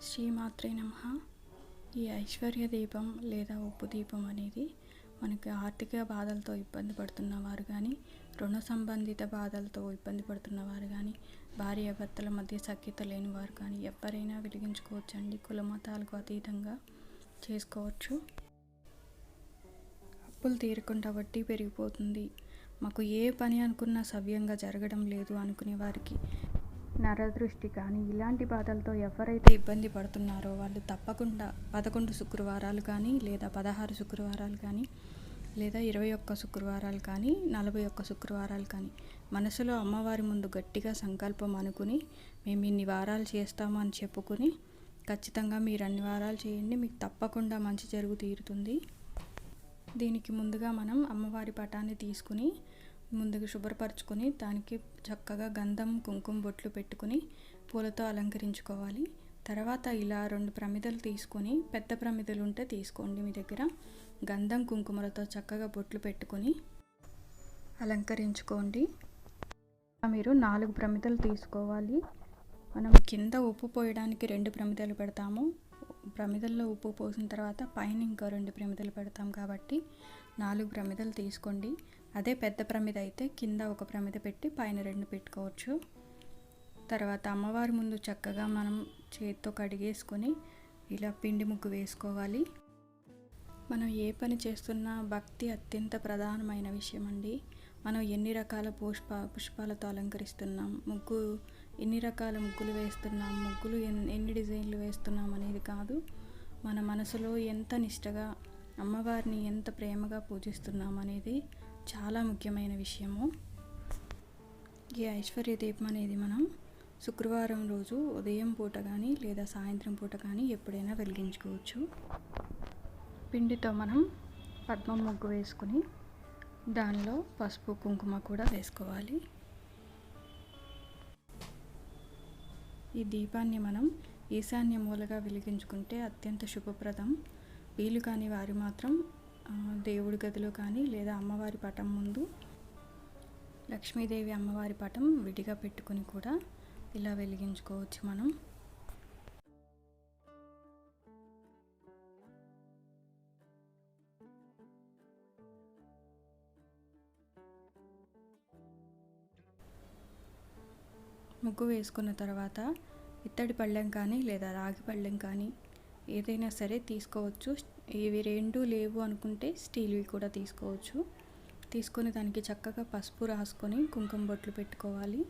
శ్రీమాత్రే నమః. ఈ ఐశ్వర్య దీపం లేదా ఉప్పు దీపం అనేది మనకి ఆర్థిక బాధలతో ఇబ్బంది పడుతున్న వారు కానీ, రుణ సంబంధిత బాధలతో ఇబ్బంది పడుతున్న వారు కానీ, భార్యాభర్తల మధ్య సఖ్యత లేని వారు కానీ ఎవరైనా వెలిగించుకోవచ్చు అండి. కులమతాలకు అతీతంగా చేసుకోవచ్చు. అప్పులు తీరకుండా వడ్డీ పెరిగిపోతుంది, మాకు ఏ పని అనుకున్నా సవ్యంగా జరగడం లేదు అనుకునే వారికి, నరదృష్టి కానీ ఇలాంటి బాధలతో ఎవరైతే ఇబ్బంది పడుతున్నారో వాళ్ళు తప్పకుండా 11 శుక్రవారాలు కానీ, లేదా 16 శుక్రవారాలు కానీ, లేదా 21 శుక్రవారాలు కానీ, 41 శుక్రవారాలు కానీ మనసులో అమ్మవారి ముందు గట్టిగా సంకల్పం అనుకుని మేము ఇన్ని వారాలు చేస్తాము అని చెప్పుకొని ఖచ్చితంగా మీరు అన్ని వారాలు చేయండి, మీకు తప్పకుండా మంచి జరుగు తీరుతుంది. దీనికి ముందుగా మనం అమ్మవారి పటాన్ని తీసుకుని ముందుగా శుభ్రపరచుకొని దానికి చక్కగా గంధం కుంకుమ బొట్లు పెట్టుకుని పూలతో అలంకరించుకోవాలి. తర్వాత ఇలా 2 ప్రమిదలు తీసుకొని, పెద్ద ప్రమిదలు ఉంటే తీసుకోండి, మీ దగ్గర గంధం కుంకుమలతో చక్కగా బొట్లు పెట్టుకొని అలంకరించుకోండి. మీరు 4 ప్రమిదలు తీసుకోవాలి. మనం కింద ఉప్పు పోయడానికి 2 ప్రమిదలు పెడతాము. ప్రమిదల్లో ఉప్పు పోసిన తర్వాత పైన ఇంకో 2 ప్రమిదలు పెడతాం కాబట్టి 4 ప్రమిదలు తీసుకోండి. అదే పెద్ద ప్రమిద అయితే కింద 1 ప్రమిద పెట్టి పైన 2 పెట్టుకోవచ్చు. తర్వాత అమ్మవారి ముందు చక్కగా మనం చేతితో కడిగేసుకొని ఇలా పిండి ముగ్గు వేసుకోవాలి. మనం ఏ పని చేస్తున్నా భక్తి అత్యంత ప్రధానమైన విషయం అండి. మనం ఎన్ని రకాల పుష్పాలతో అలంకరిస్తున్నాం, ఎన్ని రకాల ముగ్గులు వేస్తున్నాం, ముగ్గులు ఎన్ని డిజైన్లు వేస్తున్నాం అనేది కాదు, మన మనసులో ఎంత నిష్టగా అమ్మవారిని ఎంత ప్రేమగా పూజిస్తున్నాం అనేది చాలా ముఖ్యమైన విషయము. ఈ ఐశ్వర్య దీపం అనేది మనం శుక్రవారం రోజు ఉదయం పూట కానీ లేదా సాయంత్రం పూట కానీ ఎప్పుడైనా వెలిగించుకోవచ్చు. పిండితో మనం పద్మం ముగ్గు వేసుకుని దానిలో పసుపు కుంకుమ కూడా వేసుకోవాలి. ఈ దీపాన్ని మనం ఈశాన్య మూలగా వెలిగించుకుంటే అత్యంత శుభప్రదం. వీలు కాని వారు మాత్రం దేవుడి గదిలో కానీ లేదా అమ్మవారి పటం ముందు లక్ష్మీదేవి అమ్మవారి పటం విడిగా పెట్టుకుని కూడా ఇలా వెలిగించుకోవచ్చు మనం. ముగ్గు వేసుకున్న తర్వాత ఇత్తడి పళ్ళెం కానీ లేదా రాగి పళ్ళెం కానీ ఏదైనా సరే తీసుకోవచ్చు. ఇవి 2 లేవు అనుకుంటే స్టీల్వి కూడా తీసుకోవచ్చు. తీసుకొని దానికి చక్కగా పసుపు రాసుకొని కుంకుమ బొట్లు పెట్టుకోవాలి.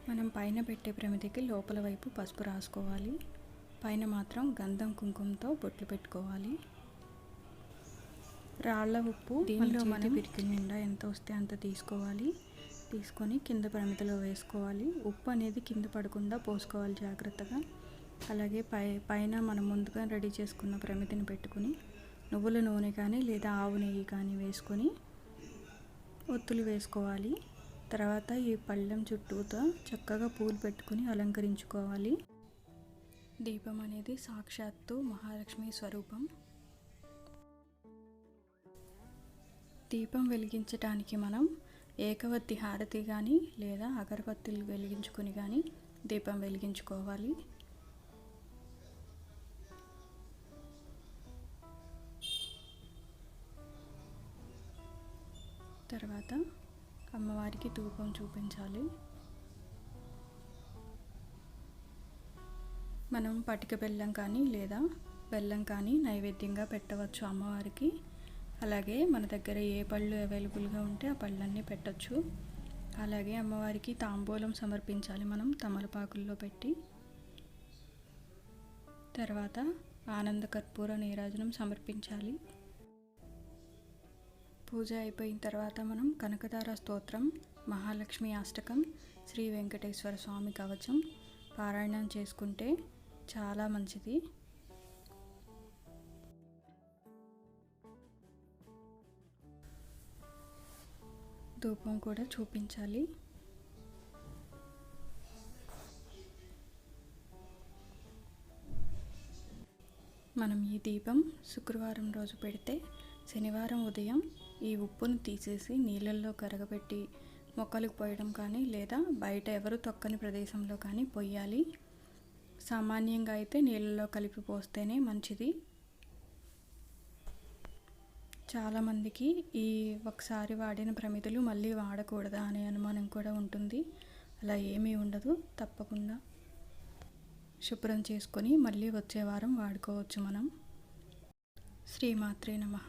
మనం పైన పెట్టే ప్రమిదికి లోపల వైపు పసుపు రాసుకోవాలి. పైన మాత్రం గంధం కుంకుమతో బొట్లు పెట్టుకోవాలి. రాళ్ళ ఉప్పు దీనిలో మన పిరికి నిండా ఎంత వస్తే అంత తీసుకోవాలి. తీసుకొని కింద ప్రమిదలో వేసుకోవాలి. ఉప్పు అనేది కింద పడకుండా పోసుకోవాలి జాగ్రత్తగా. అలాగే పైన మనం ముందుగా రెడీ చేసుకున్న ప్రమిదిని పెట్టుకుని నువ్వుల నూనె కానీ లేదా ఆవు నెయ్యి కానీ వేసుకొని ఒత్తులు వేసుకోవాలి. తర్వాత ఈ పళ్ళెం చుట్టూతో చక్కగా పూలు పెట్టుకుని అలంకరించుకోవాలి. దీపం అనేది సాక్షాత్తు మహాలక్ష్మి స్వరూపం. దీపం వెలిగించడానికి మనం ఏకవత్తి హారతి కానీ లేదా అగరబత్తులు వెలిగించుకొని కానీ దీపం వెలిగించుకోవాలి. తర్వాత అమ్మవారికి ధూపం చూపించాలి. మనం పటిక బెల్లం కానీ లేదా బెల్లం కానీ నైవేద్యంగా పెట్టవచ్చు అమ్మవారికి. అలాగే మన దగ్గర ఏ పళ్ళు అవైలబుల్గా ఉంటే ఆ పళ్ళన్నీ పెట్టచ్చు. అలాగే అమ్మవారికి తాంబూలం సమర్పించాలి మనం తమలపాకుల్లో పెట్టి. తర్వాత ఆనంద కర్పూర నీరాజనం సమర్పించాలి. పూజ అయిపోయిన తర్వాత మనం కనకదార స్తోత్రం, మహాలక్ష్మి అష్టకం, శ్రీ వెంకటేశ్వర స్వామి కవచం పారాయణం చేసుకుంటే చాలా మంచిది. ధూపం కూడా చూపించాలి. మనం ఈ దీపం శుక్రవారం రోజు పెడితే శనివారం ఉదయం ఈ ఉప్పును తీసేసి నీళ్ళల్లో కరగబెట్టి మొక్కలకు పోయడం కానీ లేదా బయట ఎవరు తొక్కని ప్రదేశంలో కానీ పొయ్యాలి. సామాన్యంగా అయితే నీళ్ళలో కలిపి పోస్తేనే మంచిది. చాలామందికి ఈ ఒకసారి వాడిన ప్రమిదలు మళ్ళీ వాడకూడదా అనే అనుమానం కూడా ఉంటుంది. అలా ఏమీ ఉండదు. తప్పకుండా శుభ్రం చేసుకొని మళ్ళీ వచ్చే వారం వాడుకోవచ్చు మనం. శ్రీమాత్రే నమః.